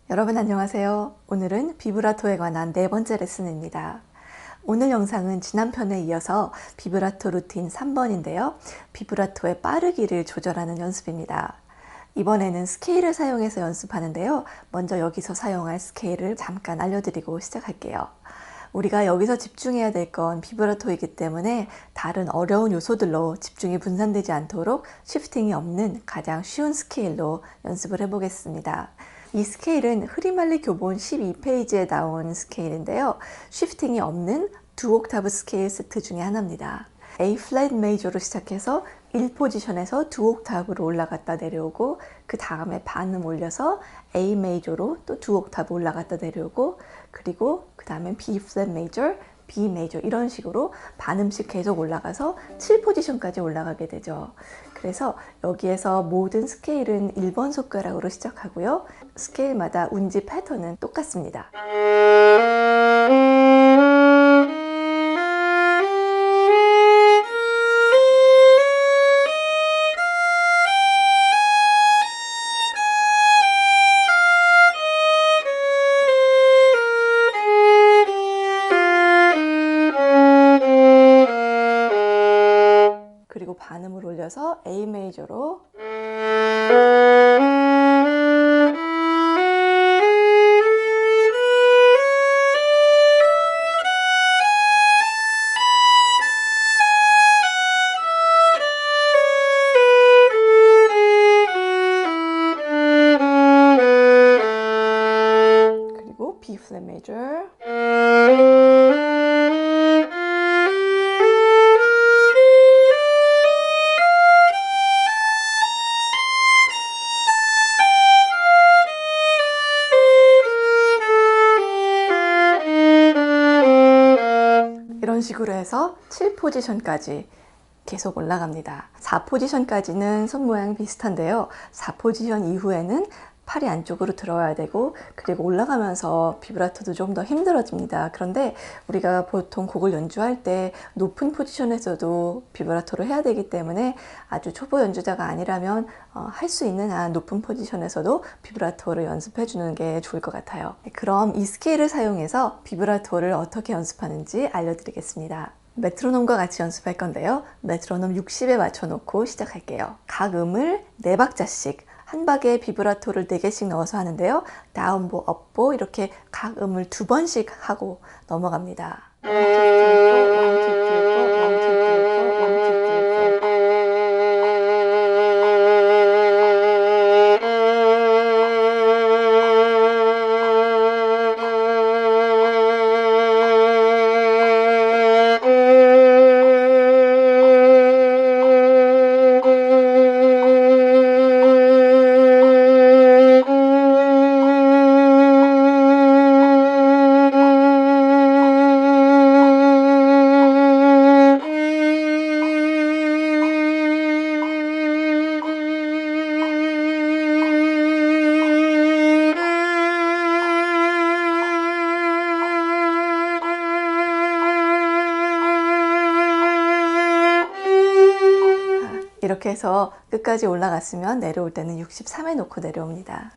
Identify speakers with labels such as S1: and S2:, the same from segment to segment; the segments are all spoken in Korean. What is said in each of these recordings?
S1: 여러분 안녕하세요. 오늘은 비브라토에 관한 네 번째 레슨입니다. 오늘 영상은 지난 편에 이어서 비브라토 루틴 3번인데요. 비브라토의 빠르기를 조절하는 연습입니다. 이번에는 스케일을 사용해서 연습하는데요. 먼저 여기서 사용할 스케일을 잠깐 알려드리고 시작할게요. 우리가 여기서 집중해야 될 건 비브라토이기 때문에 다른 어려운 요소들로 집중이 분산되지 않도록 쉬프팅이 없는 가장 쉬운 스케일로 연습을 해보겠습니다. 이 스케일은 흐리말리 교본 12페이지에 나온 스케일인데요. 쉬프팅이 없는 두 옥타브 스케일 세트 중에 하나입니다. A 플랫 메이저로 시작해서 1포지션에서 두 옥타브로 올라갔다 내려오고 그 다음에 반음 올려서 A 메이저로 또 두 옥타브 올라갔다 내려오고 그리고 그 다음에 B 플랫 메이저, B 메이저 이런 식으로 반음씩 계속 올라가서 7포지션까지 올라가게 되죠. 그래서 여기에서 모든 스케일은 1번 손가락으로 시작하고요. 스케일마다 운지 패턴은 똑같습니다. 그리고 반음을 올려서 A 메이저로 그리고 B 플랫 메이저 이런 식으로 해서 7포지션까지 계속 올라갑니다. 4포지션까지는 손 모양이 비슷한데요. 4포지션 이후에는 팔이 안쪽으로 들어와야 되고 그리고 올라가면서 비브라토도 좀 더 힘들어집니다. 그런데 우리가 보통 곡을 연주할 때 높은 포지션에서도 비브라토를 해야 되기 때문에 아주 초보 연주자가 아니라면 할 수 있는 한 높은 포지션에서도 비브라토를 연습해 주는 게 좋을 것 같아요. 그럼 이 스케일을 사용해서 비브라토를 어떻게 연습하는지 알려드리겠습니다. 메트로놈과 같이 연습할 건데요. 메트로놈 60에 맞춰놓고 시작할게요. 각 음을 4박자씩 한 박에 비브라토를 4개씩 넣어서 하는데요. 다운보, 업보 이렇게 각 음을 2번씩 하고 넘어갑니다. 이렇게 해서 끝까지 올라갔으면 내려올 때는 63에 놓고 내려옵니다.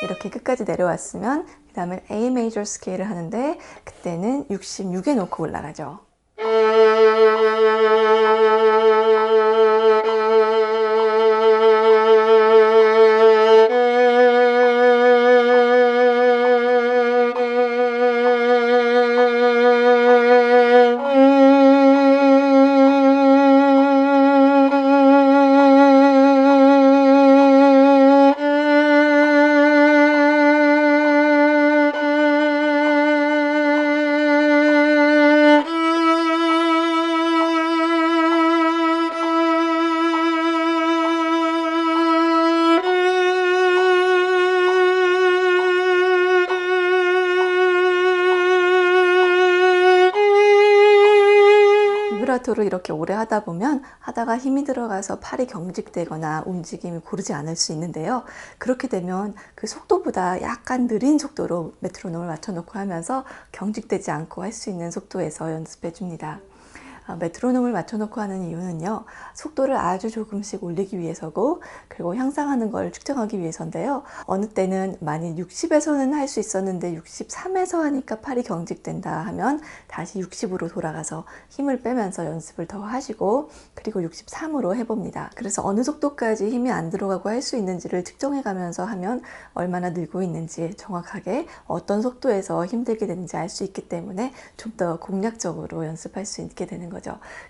S1: 이렇게 끝까지 내려왔으면 그 다음에 A 메이저 스케일을 하는데 그때는 66에 놓고 올라가죠. 비브라토를 이렇게 오래 하다 보면 하다가 힘이 들어가서 팔이 경직되거나 움직임이 고르지 않을 수 있는데요. 그렇게 되면 그 속도보다 약간 느린 속도로 메트로놈을 맞춰놓고 하면서 경직되지 않고 할 수 있는 속도에서 연습해 줍니다. 메트로놈을 맞춰놓고 하는 이유는요, 속도를 아주 조금씩 올리기 위해서고, 그리고 향상하는 걸 측정하기 위해서인데요. 어느 때는 만일 60에서는 할 수 있었는데 63에서 하니까 팔이 경직된다 하면 다시 60으로 돌아가서 힘을 빼면서 연습을 더 하시고, 그리고 63으로 해봅니다. 그래서 어느 속도까지 힘이 안 들어가고 할 수 있는지를 측정해 가면서 하면 얼마나 늘고 있는지, 정확하게 어떤 속도에서 힘들게 되는지 알 수 있기 때문에 좀 더 공략적으로 연습할 수 있게 되는 거죠.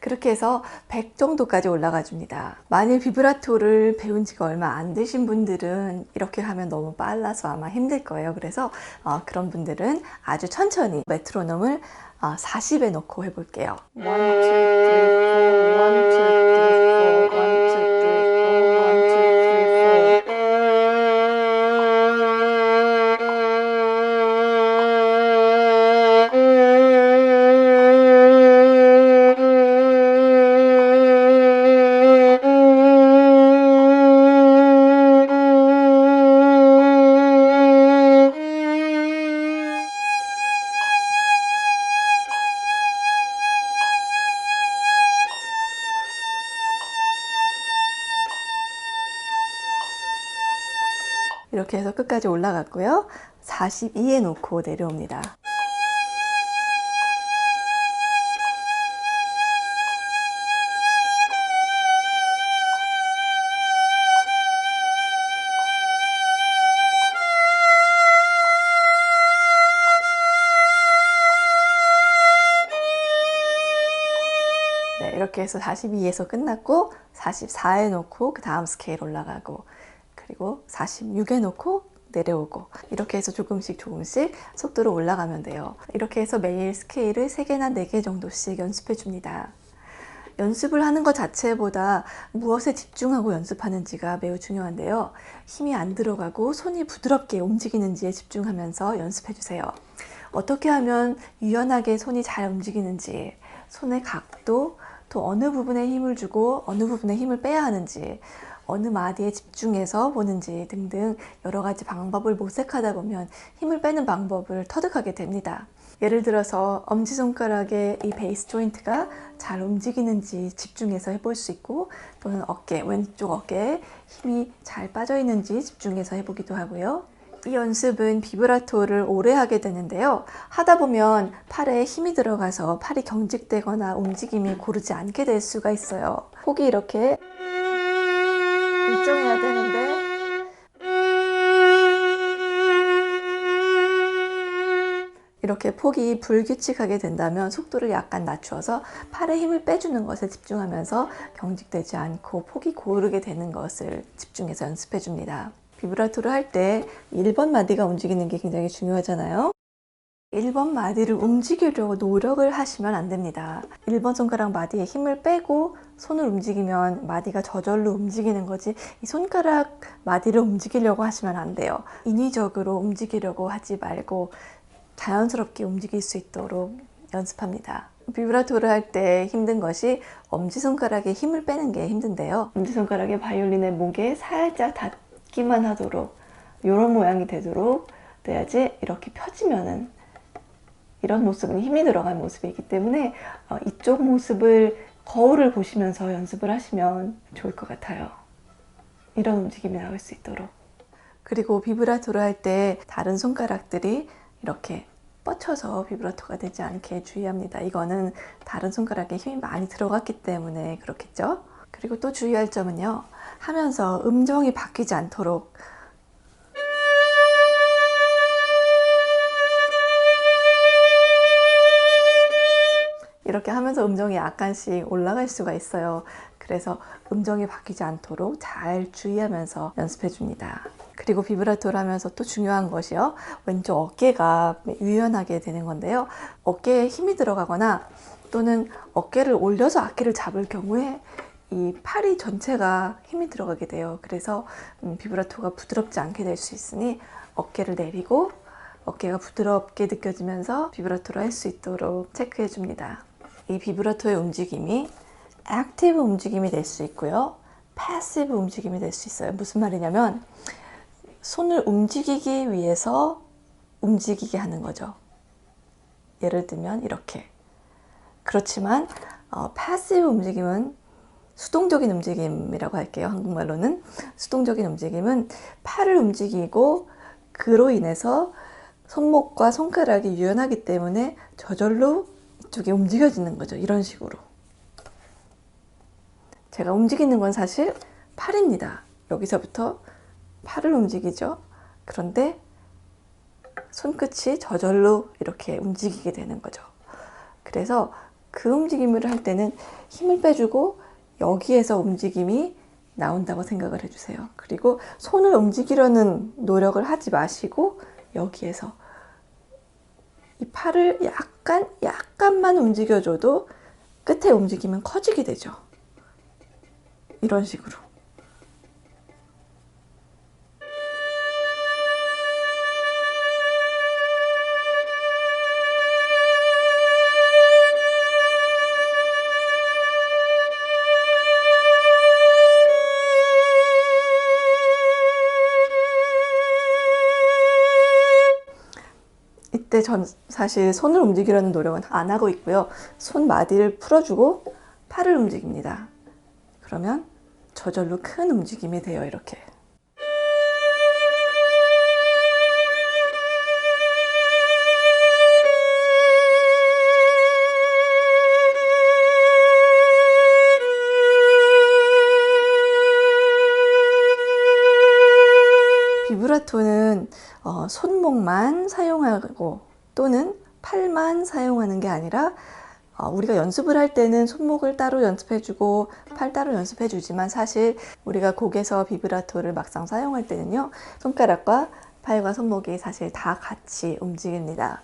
S1: 그렇게 해서 100 정도까지 올라가 줍니다. 만일 비브라토를 배운 지가 얼마 안 되신 분들은 이렇게 하면 너무 빨라서 아마 힘들 거예요. 그래서 그런 분들은 아주 천천히 메트로놈을 40에 놓고 해볼게요. 1, 2, 3, 4, 1, 2, 3, 4, 1, 2, 3, 4, 1, 2, 3, 4. 이렇게 해서 끝까지 올라갔고요. 42에 놓고 내려옵니다. 네, 이렇게 해서 42에서 끝났고 44에 놓고 그 다음 스케일 올라가고, 그리고 46에 놓고 내려오고, 이렇게 해서 조금씩 속도로 올라가면 돼요. 이렇게 해서 매일 스케일을 3개나 4개 정도씩 연습해 줍니다. 연습을 하는 것 자체보다 무엇에 집중하고 연습하는지가 매우 중요한데요. 힘이 안 들어가고 손이 부드럽게 움직이는지에 집중하면서 연습해 주세요. 어떻게 하면 유연하게 손이 잘 움직이는지, 손의 각도, 또 어느 부분에 힘을 주고 어느 부분에 힘을 빼야 하는지, 어느 마디에 집중해서 보는지 등등 여러 가지 방법을 모색하다 보면 힘을 빼는 방법을 터득하게 됩니다. 예를 들어서 엄지손가락의 이 베이스 조인트가 잘 움직이는지 집중해서 해볼 수 있고, 또는 왼쪽 어깨에 힘이 잘 빠져 있는지 집중해서 해보기도 하고요. 이 연습은 비브라토를 오래 하게 되는데요. 하다 보면 팔에 힘이 들어가서 팔이 경직되거나 움직임이 고르지 않게 될 수가 있어요. 폭이 이렇게 일정해야 되는데 이렇게 폭이 불규칙하게 된다면 속도를 약간 낮추어서 팔에 힘을 빼주는 것에 집중하면서 경직되지 않고 폭이 고르게 되는 것을 집중해서 연습해 줍니다. 비브라토를 할 때 1번 마디가 움직이는 게 굉장히 중요하잖아요. 1번 마디를 움직이려고 노력을 하시면 안 됩니다. 1번 손가락 마디에 힘을 빼고 손을 움직이면 마디가 저절로 움직이는 거지, 이 손가락 마디를 움직이려고 하시면 안 돼요. 인위적으로 움직이려고 하지 말고 자연스럽게 움직일 수 있도록 연습합니다. 비브라토를 할 때 힘든 것이 엄지손가락에 힘을 빼는 게 힘든데요. 엄지손가락이 바이올린의 목에 살짝 닿기만 하도록, 이런 모양이 되도록 돼야지, 이렇게 펴지면은 이런 모습은 힘이 들어간 모습이기 때문에 이쪽 모습을, 거울을 보시면서 연습을 하시면 좋을 것 같아요. 이런 움직임이 나올 수 있도록. 그리고 비브라토를 할 때 다른 손가락들이 이렇게 뻗쳐서 비브라토가 되지 않게 주의합니다. 이거는 다른 손가락에 힘이 많이 들어갔기 때문에 그렇겠죠. 그리고 또 주의할 점은요, 하면서 음정이 바뀌지 않도록 이렇게 하면서 음정이 약간씩 올라갈 수가 있어요. 그래서 음정이 바뀌지 않도록 잘 주의하면서 연습해 줍니다. 그리고 비브라토를 하면서 또 중요한 것이요, 왼쪽 어깨가 유연하게 되는 건데요. 어깨에 힘이 들어가거나 또는 어깨를 올려서 악기를 잡을 경우에 이 팔이 전체가 힘이 들어가게 돼요. 그래서 비브라토가 부드럽지 않게 될 수 있으니 어깨를 내리고 어깨가 부드럽게 느껴지면서 비브라토를 할 수 있도록 체크해 줍니다. 이 비브라토의 움직임이 액티브 움직임이 될 수 있고요, 패시브 움직임이 될 수 있어요. 무슨 말이냐면 손을 움직이기 위해서 움직이게 하는 거죠. 예를 들면 이렇게. 그렇지만 패시브 움직임은 수동적인 움직임이라고 할게요. 한국말로는 수동적인 움직임은 팔을 움직이고 그로 인해서 손목과 손가락이 유연하기 때문에 저절로 이쪽에 움직여지는 거죠. 이런 식으로. 제가 움직이는 건 사실 팔입니다. 여기서부터 팔을 움직이죠. 그런데 손끝이 저절로 이렇게 움직이게 되는 거죠. 그래서 그 움직임을 할 때는 힘을 빼주고 여기에서 움직임이 나온다고 생각을 해주세요. 그리고 손을 움직이려는 노력을 하지 마시고 여기에서 이 팔을 약간만 움직여줘도 끝에 움직임은 커지게 되죠. 이런 식으로. 이때 전 사실 손을 움직이려는 노력은 안 하고 있고요. 손마디를 풀어주고 팔을 움직입니다. 그러면 저절로 큰 움직임이 돼요. 이렇게. 비브라토는 손목만 사용하고 또는 팔만 사용하는 게 아니라 우리가 연습을 할 때는 손목을 따로 연습해주고 팔 따로 연습해주지만 사실 우리가 곡에서 비브라토를 막상 사용할 때는요, 손가락과 팔과 손목이 사실 다 같이 움직입니다.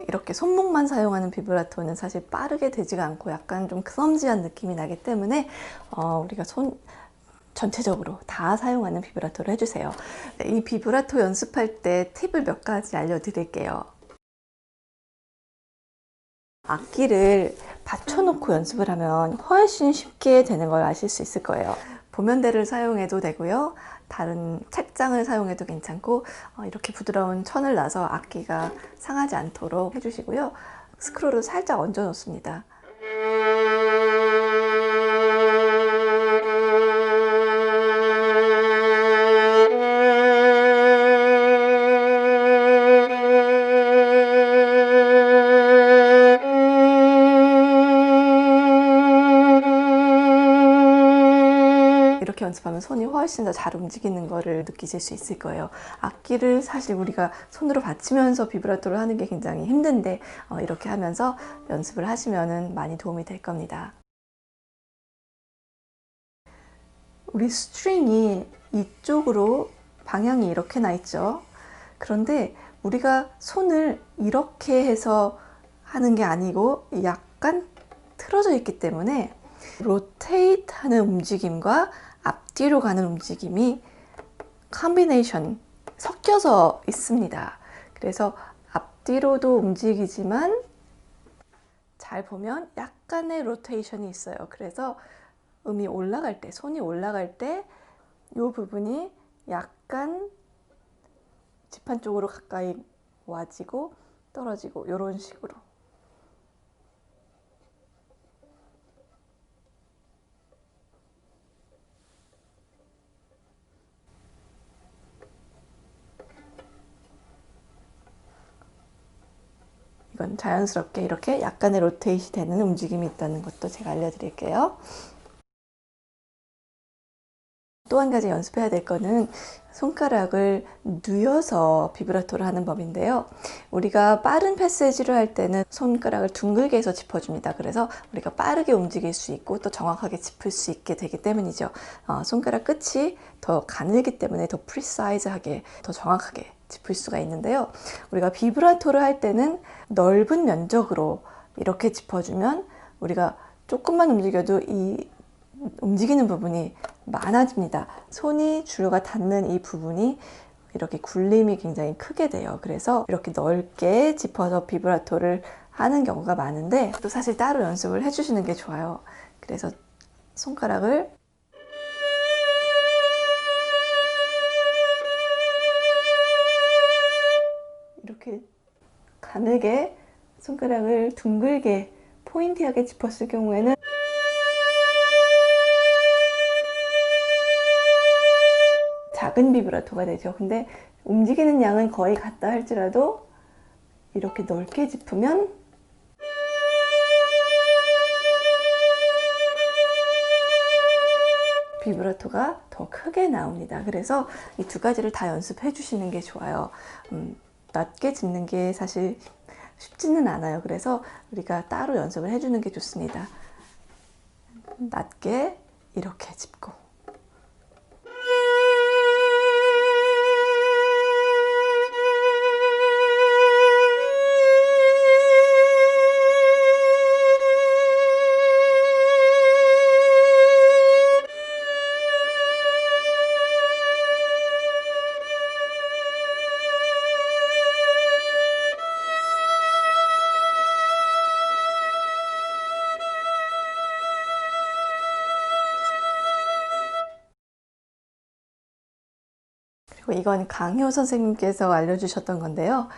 S1: 이렇게 손목만 사용하는 비브라토는 사실 빠르게 되지가 않고 약간 좀 클럼지한 느낌이 나기 때문에 우리가 전체적으로 다 사용하는 비브라토를 해주세요. 이 비브라토 연습할 때 팁을 몇 가지 알려드릴게요. 악기를 받쳐놓고 연습을 하면 훨씬 쉽게 되는 걸 아실 수 있을 거예요. 보면대를 사용해도 되고요, 다른 책장을 사용해도 괜찮고 이렇게 부드러운 천을 놔서 악기가 상하지 않도록 해주시고요. 스크롤을 살짝 얹어 놓습니다. 이렇게 연습하면 손이 훨씬 더 잘 움직이는 거를 느끼실 수 있을 거예요. 악기를 사실 우리가 손으로 받치면서 비브라토를 하는 게 굉장히 힘든데 이렇게 하면서 연습을 하시면 많이 도움이 될 겁니다. 우리 스트링이 이쪽으로 방향이 이렇게 나 있죠. 그런데 우리가 손을 이렇게 해서 하는 게 아니고 약간 틀어져 있기 때문에 로테이트 하는 움직임과 앞뒤로 가는 움직임이 컨비네이션 섞여서 있습니다. 그래서 앞뒤로도 움직이지만 잘 보면 약간의 로테이션이 있어요. 그래서 음이 올라갈 때, 손이 올라갈 때 이 부분이 약간 지판 쪽으로 가까이 와지고 떨어지고 이런 식으로. 이건 자연스럽게 이렇게 약간의 로테이션이 되는 움직임이 있다는 것도 제가 알려드릴게요. 또 한 가지 연습해야 될 거는 손가락을 뉘어서 비브라토를 하는 법인데요. 우리가 빠른 패세지를 할 때는 손가락을 둥글게 해서 짚어줍니다. 그래서 우리가 빠르게 움직일 수 있고 또 정확하게 짚을 수 있게 되기 때문이죠. 손가락 끝이 더 가늘기 때문에 더 프리사이즈하게, 더 정확하게 짚을 수가 있는데요. 우리가 비브라토를 할 때는 넓은 면적으로 이렇게 짚어주면 우리가 조금만 움직여도 이 움직이는 부분이 많아집니다. 손이 줄과 닿는 이 부분이 이렇게 굴림이 굉장히 크게 돼요. 그래서 이렇게 넓게 짚어서 비브라토를 하는 경우가 많은데, 또 사실 따로 연습을 해주시는 게 좋아요. 그래서 손가락을 이렇게 가늘게, 손가락을 둥글게 포인티하게 짚었을 경우에는 작은 비브라토가 되죠. 근데 움직이는 양은 거의 같다 할지라도 이렇게 넓게 짚으면 비브라토가 더 크게 나옵니다. 그래서 이 두 가지를 다 연습해 주시는 게 좋아요. 낮게 짚는 게 사실 쉽지는 않아요. 그래서 우리가 따로 연습을 해주는 게 좋습니다. 낮게 이렇게 짚고, 그리고 이건 강효 선생님께서 알려주셨던 건데요.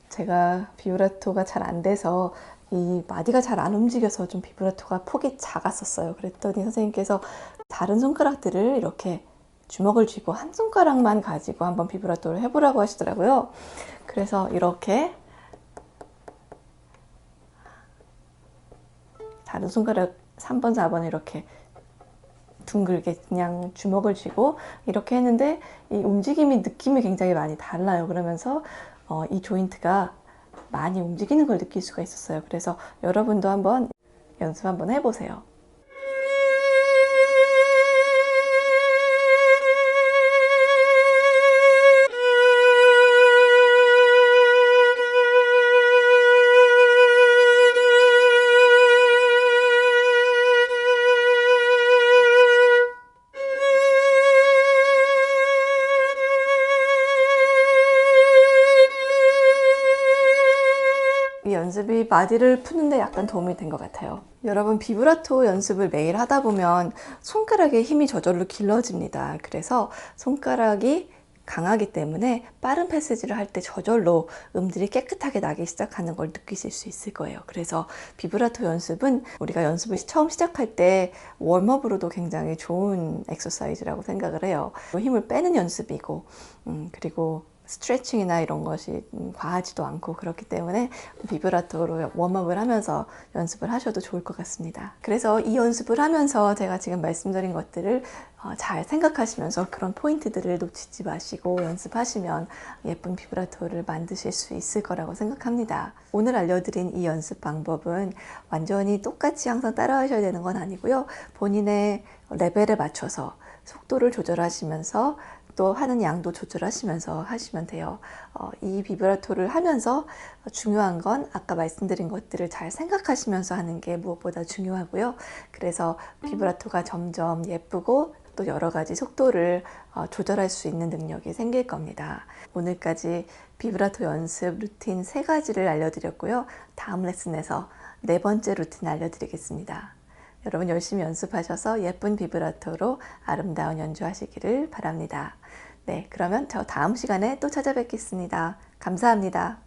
S1: 제가 비브라토가 잘 안 돼서 이 마디가 잘 안 움직여서 좀 비브라토가 폭이 작았었어요. 그랬더니 선생님께서 다른 손가락들을 이렇게 주먹을 쥐고 한 손가락만 가지고 한번 비브라토를 해보라고 하시더라고요. 그래서 이렇게 다른 손가락 3번, 4번 이렇게 둥글게 그냥 주먹을 쥐고 이렇게 했는데, 이 움직임이, 느낌이 굉장히 많이 달라요. 그러면서 이 조인트가 많이 움직이는 걸 느낄 수가 있었어요. 그래서 여러분도 한번 연습 한번 해보세요. 이 연습이 마디를 푸는데 약간 도움이 된 것 같아요. 여러분, 비브라토 연습을 매일 하다 보면 손가락의 힘이 저절로 길러집니다. 그래서 손가락이 강하기 때문에 빠른 패스지를 할 때 저절로 음들이 깨끗하게 나기 시작하는 걸 느끼실 수 있을 거예요. 그래서 비브라토 연습은 우리가 연습을 처음 시작할 때 웜업으로도 굉장히 좋은 엑서사이즈라고 생각을 해요. 힘을 빼는 연습이고, 그리고 스트레칭이나 이런 것이 과하지도 않고, 그렇기 때문에 비브라토로 웜업을 하면서 연습을 하셔도 좋을 것 같습니다. 그래서 이 연습을 하면서 제가 지금 말씀드린 것들을 잘 생각하시면서 그런 포인트들을 놓치지 마시고 연습하시면 예쁜 비브라토를 만드실 수 있을 거라고 생각합니다. 오늘 알려드린 이 연습 방법은 완전히 똑같이 항상 따라 하셔야 되는 건 아니고요. 본인의 레벨에 맞춰서 속도를 조절하시면서 또 하는 양도 조절하시면서 하시면 돼요. 이 비브라토를 하면서 중요한 건 아까 말씀드린 것들을 잘 생각하시면서 하는 게 무엇보다 중요하고요. 그래서 비브라토가 점점 예쁘고 또 여러 가지 속도를 조절할 수 있는 능력이 생길 겁니다. 오늘까지 비브라토 연습 루틴 3가지를 알려드렸고요. 다음 레슨에서 4번째 루틴 알려드리겠습니다. 여러분 열심히 연습하셔서 예쁜 비브라토로 아름다운 연주하시기를 바랍니다. 네, 그러면 저 다음 시간에 또 찾아뵙겠습니다. 감사합니다.